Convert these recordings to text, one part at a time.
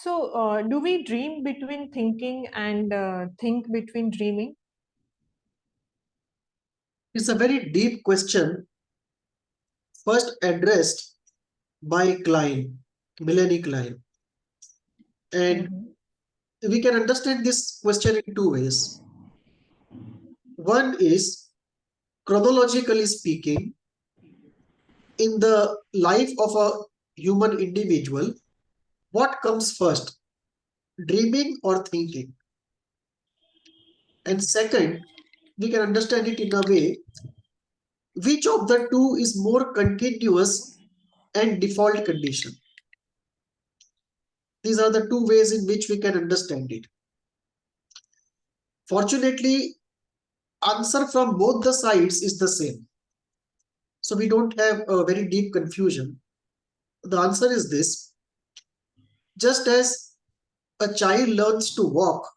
So, do we dream between thinking and think between dreaming? It's a very deep question, first addressed by Klein, Melanie Klein. And we can understand this question in two ways. One is, chronologically speaking, in the life of a human individual, what comes first, dreaming or thinking? And second, we can understand it in a way, which of the two is more continuous and default condition? These are the two ways in which we can understand it. Fortunately, answer from both the sides is the same. So we don't have a very deep confusion. The answer is this: just as a child learns to walk,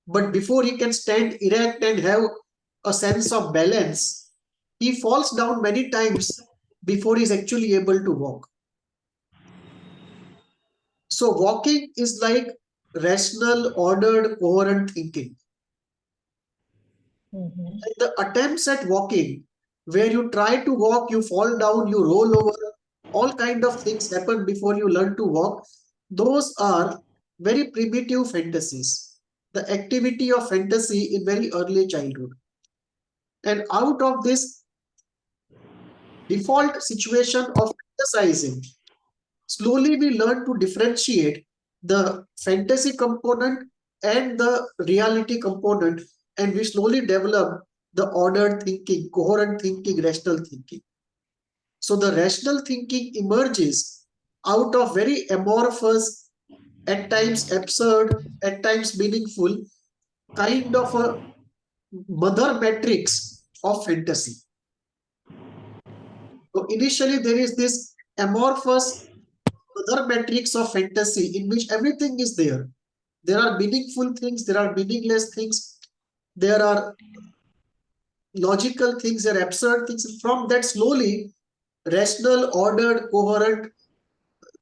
but before he can stand erect and have a sense of balance, he falls down many times before he's actually able to walk. So walking is like rational, ordered, coherent thinking. And the attempts at walking, where you try to walk, you fall down, you roll over, all kind of things happen before you learn to walk. Those are very primitive fantasies, the activity of fantasy in very early childhood. And out of this default situation of fantasizing, slowly we learn to differentiate the fantasy component and the reality component, and we slowly develop the ordered thinking, coherent thinking, rational thinking. So the rational thinking emerges out of very amorphous, at times absurd, at times meaningful, kind of a mother matrix of fantasy. So initially there is this amorphous mother matrix of fantasy in which everything is there. There are meaningful things, there are meaningless things, there are logical things, there are absurd things. From that, slowly, rational, ordered, coherent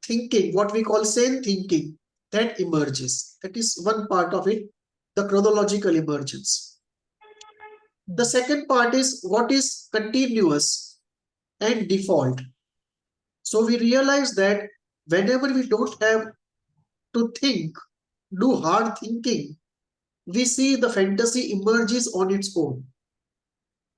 thinking, what we call sane thinking, that emerges. That is one part of it, the chronological emergence. The second part is what is continuous and default. So we realize that whenever we don't have to think, do hard thinking, we see the fantasy emerges on its own.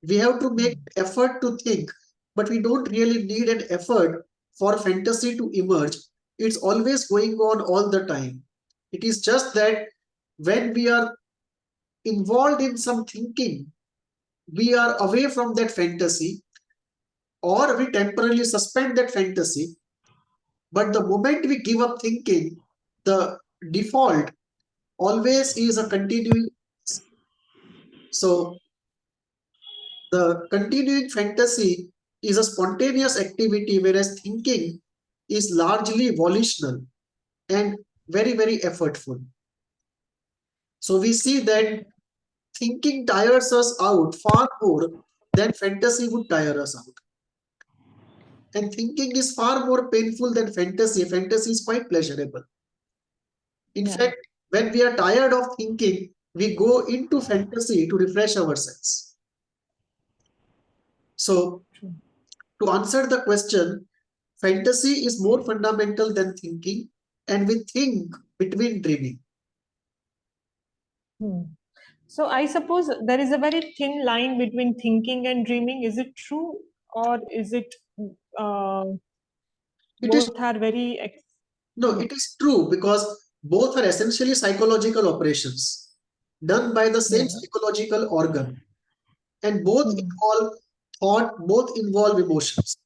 We have to make effort to think, but we don't really need an effort for fantasy to emerge. It's always going on all the time. It is just that when we are involved in some thinking, we are away from that fantasy, or we temporarily suspend that fantasy. But the moment we give up thinking, the default always is a continuing. So the continuing fantasy is a spontaneous activity, whereas thinking is largely volitional and very, very effortful. So we see that thinking tires us out far more than fantasy would tire us out. And thinking is far more painful than fantasy. Fantasy is quite pleasurable. In fact, when we are tired of thinking, we go into fantasy to refresh ourselves. So, to answer the question, fantasy is more fundamental than thinking, and we think between dreaming. So I suppose there is a very thin line between thinking and dreaming. Is it true, or is it both are very? No, it is true, because both are essentially psychological operations done by the same psychological organ, and both involve thought, both involve emotions.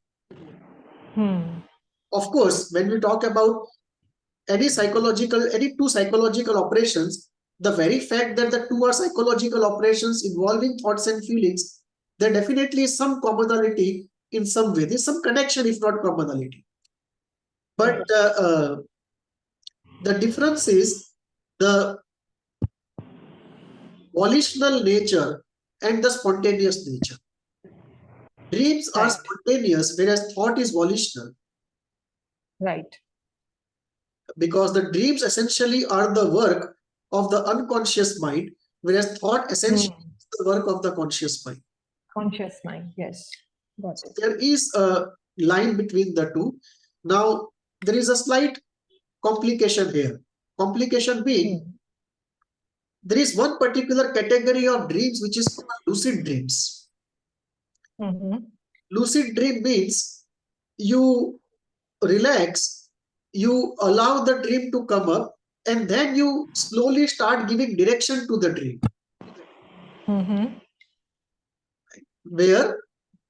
Of course, when we talk about any two psychological operations, the very fact that the two are psychological operations involving thoughts and feelings, there definitely is some commonality in some way. There's some connection, if not commonality. But the difference is the volitional nature and the spontaneous nature. Dreams are spontaneous, whereas thought is volitional. Right. because the dreams essentially are the work of the unconscious mind, whereas thought essentially is the work of the conscious mind. Conscious mind, yes. Got it. There is a line between the two. Now, there is a slight complication here. Complication being, there is one particular category of dreams which is called lucid dreams. Lucid dream means you relax, you allow the dream to come up, and then you slowly start giving direction to the dream. Where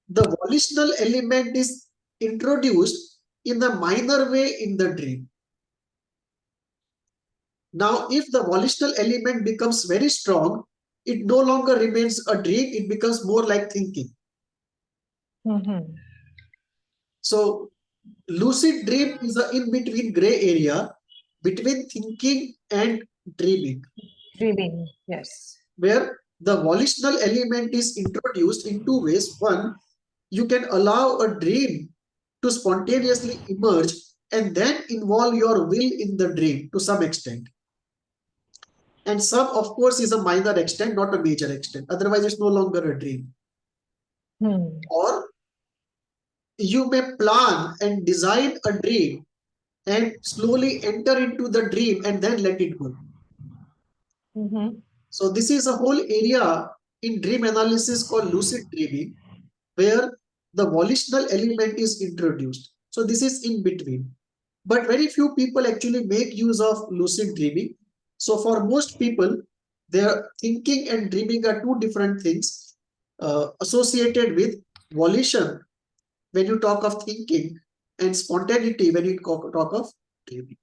the volitional element is introduced in a minor way in the dream. Now, if the volitional element becomes very strong, it no longer remains a dream, it becomes more like thinking. So, lucid dream is an in-between gray area between thinking and dreaming. Dreaming, yes. Where the volitional element is introduced in two ways. One, you can allow a dream to spontaneously emerge and then involve your will in the dream to some extent. And some, of course, is a minor extent, not a major extent. Otherwise, it's no longer a dream. Or you may plan and design a dream and slowly enter into the dream and then let it go. So this is a whole area in dream analysis called lucid dreaming, where the volitional element is introduced. So this is in between. But very few people actually make use of lucid dreaming. So for most people, their thinking and dreaming are two different things associated with volition when you talk of thinking and spontaneity when you talk of dreaming.